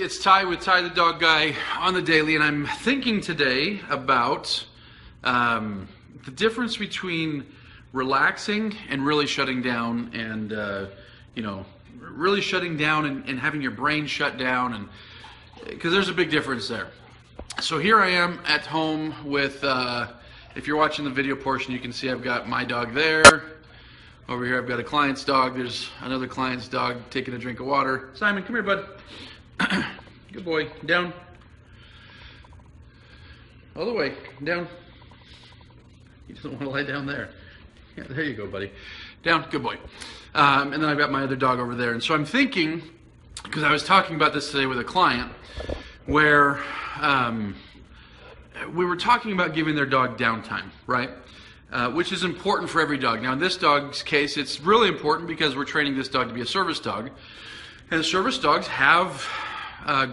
it's Ty with Ty the Dog Guy on the daily, and I'm thinking today about the difference between relaxing and really shutting down, and really shutting down and having your brain shut down, and because there's a big difference there. So here I am at home with, if you're watching the video portion, you can see I've got my dog there. Over here I've got a client's dog. There's another client's dog taking a drink of water. Simon, come here, bud. Good boy. Down. All the way. Down. He doesn't want to lie down there. Yeah, there you go, buddy. Down. Good boy. And then I've got my other dog over there. And so I'm thinking, because I was talking about this today with a client, where we were talking about giving their dog downtime, right? Which is important for every dog. Now, in this dog's case, it's really important because we're training this dog to be a service dog. And service dogs have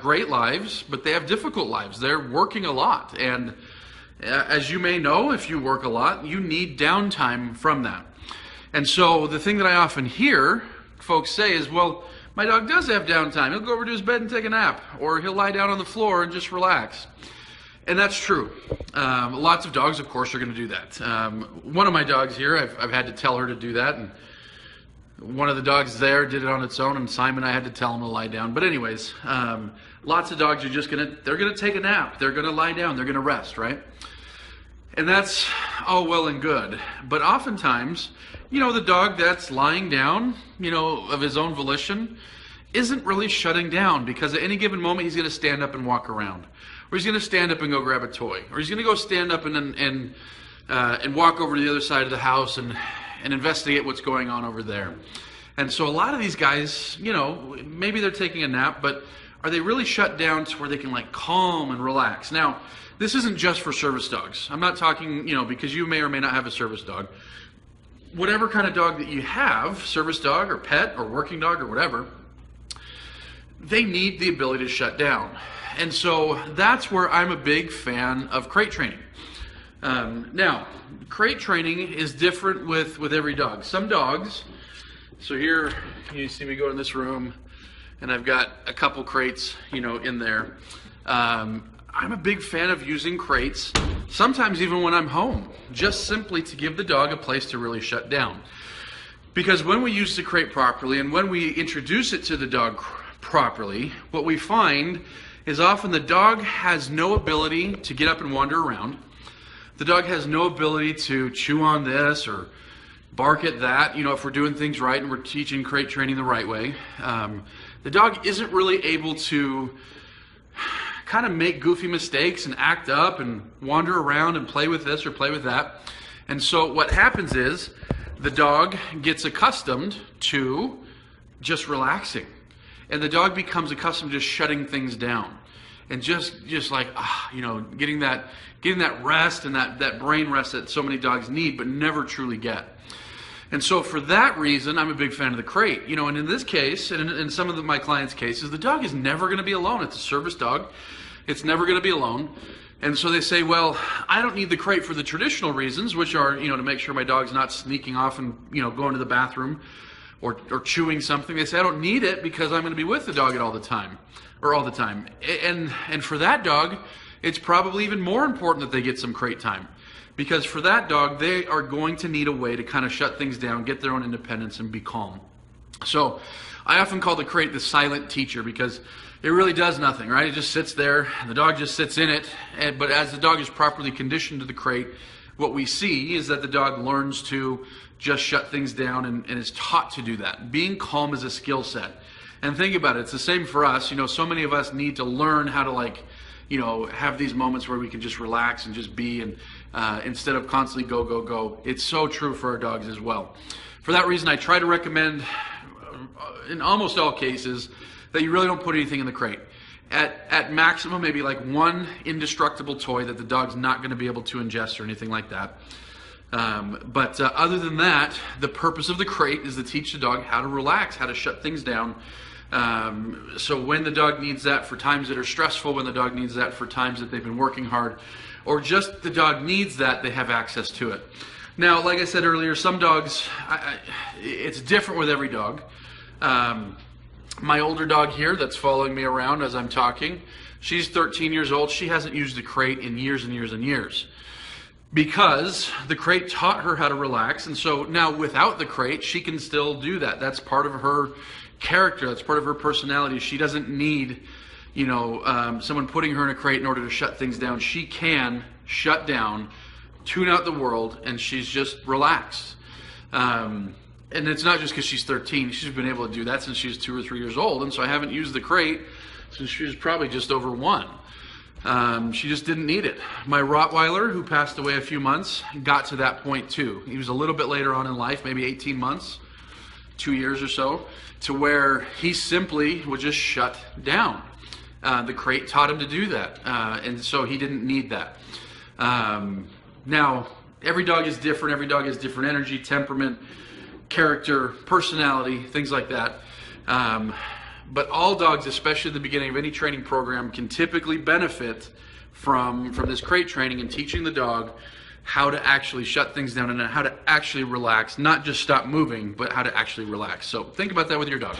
great lives, but they have difficult lives. They're working a lot. And as you may know, if you work a lot, you need downtime from that. And so the thing that I often hear folks say is, well, my dog does have downtime. He'll go over to his bed and take a nap, or he'll lie down on the floor and just relax. And that's true. Lots of dogs, of course, are going to do that. One of my dogs here, I've had to tell her to do that, and one of the dogs there did it on its own, and Simon, I had to tell him to lie down. But anyways, lots of dogs are just they're going to take a nap. They're going to lie down. They're going to rest, right? And that's all well and good. But oftentimes, the dog that's lying down, of his own volition, isn't really shutting down, because at any given moment, he's going to stand up and walk around. Or he's going to stand up and go grab a toy. Or he's going to go stand up and walk over to the other side of the house and investigate what's going on over there. And so a lot of these guys, maybe they're taking a nap, but are they really shut down to where they can calm and relax? Now, this isn't just for service dogs. I'm not talking, because you may or may not have a service dog. Whatever kind of dog that you have, service dog or pet or working dog or whatever, they need the ability to shut down. And so that's where I'm a big fan of crate training. Now, crate training is different with every dog. Some dogs, so here you see me go in this room, and I've got a couple crates, in there. I'm a big fan of using crates, sometimes even when I'm home, just simply to give the dog a place to really shut down. Because when we use the crate properly, and when we introduce it to the dog properly, what we find is often the dog has no ability to get up and wander around. The dog has no ability to chew on this or bark at that, if we're doing things right and we're teaching crate training the right way. The dog isn't really able to kind of make goofy mistakes and act up and wander around and play with this or play with that. And so what happens is the dog gets accustomed to just relaxing. And the dog becomes accustomed to just shutting things down, and just getting that rest and that brain rest that so many dogs need but never truly get. And so for that reason, I'm a big fan of the crate. And in this case, and in some of my clients' cases, the dog is never going to be alone. It's a service dog. It's never going to be alone. And so they say, well, I don't need the crate for the traditional reasons, which are, to make sure my dog's not sneaking off and, going to the bathroom or chewing something. They say, I don't need it because I'm going to be with the dog all the time. And for that dog, it's probably even more important that they get some crate time. Because for that dog, they are going to need a way to kind of shut things down, get their own independence, and be calm. So I often call the crate the silent teacher, because it really does nothing, right? It just sits there, and the dog just sits in it. But as the dog is properly conditioned to the crate, what we see is that the dog learns to just shut things down and is taught to do that. Being calm is a skill set. And think about it, it's the same for us. So many of us need to learn how to have these moments where we can just relax and just be, and instead of constantly go, go, go. It's so true for our dogs as well. For that reason, I try to recommend, in almost all cases, that you really don't put anything in the crate. At maximum, maybe one indestructible toy that the dog's not going to be able to ingest or anything like that. But other than that, the purpose of the crate is to teach the dog how to relax, how to shut things down. So when the dog needs that for times that are stressful, when the dog needs that for times that they've been working hard, or just the dog needs that, they have access to it. Now, like I said earlier, some dogs, it's different with every dog. My older dog here that's following me around as I'm talking, she's 13 years old. She hasn't used the crate in years and years and years because the crate taught her how to relax. And so now without the crate, she can still do that. That's part of her character. That's part of her personality. She doesn't need, someone putting her in a crate in order to shut things down. She can shut down, tune out the world, and she's just relaxed. And it's not just because she's 13. She's been able to do that since she was 2 or 3 years old. And so I haven't used the crate since she was probably just over 1. She just didn't need it. My Rottweiler, who passed away a few months, got to that point too. He was a little bit later on in life, maybe 18 months, 2 years or so, to where he simply would just shut down. The crate taught him to do that. And so he didn't need that. Now, every dog is different. Every dog has different energy, temperament, character, personality, things like that. But all dogs, especially at the beginning of any training program, can typically benefit from this crate training and teaching the dog how to actually shut things down and how to actually relax, not just stop moving, but how to actually relax. So think about that with your dog.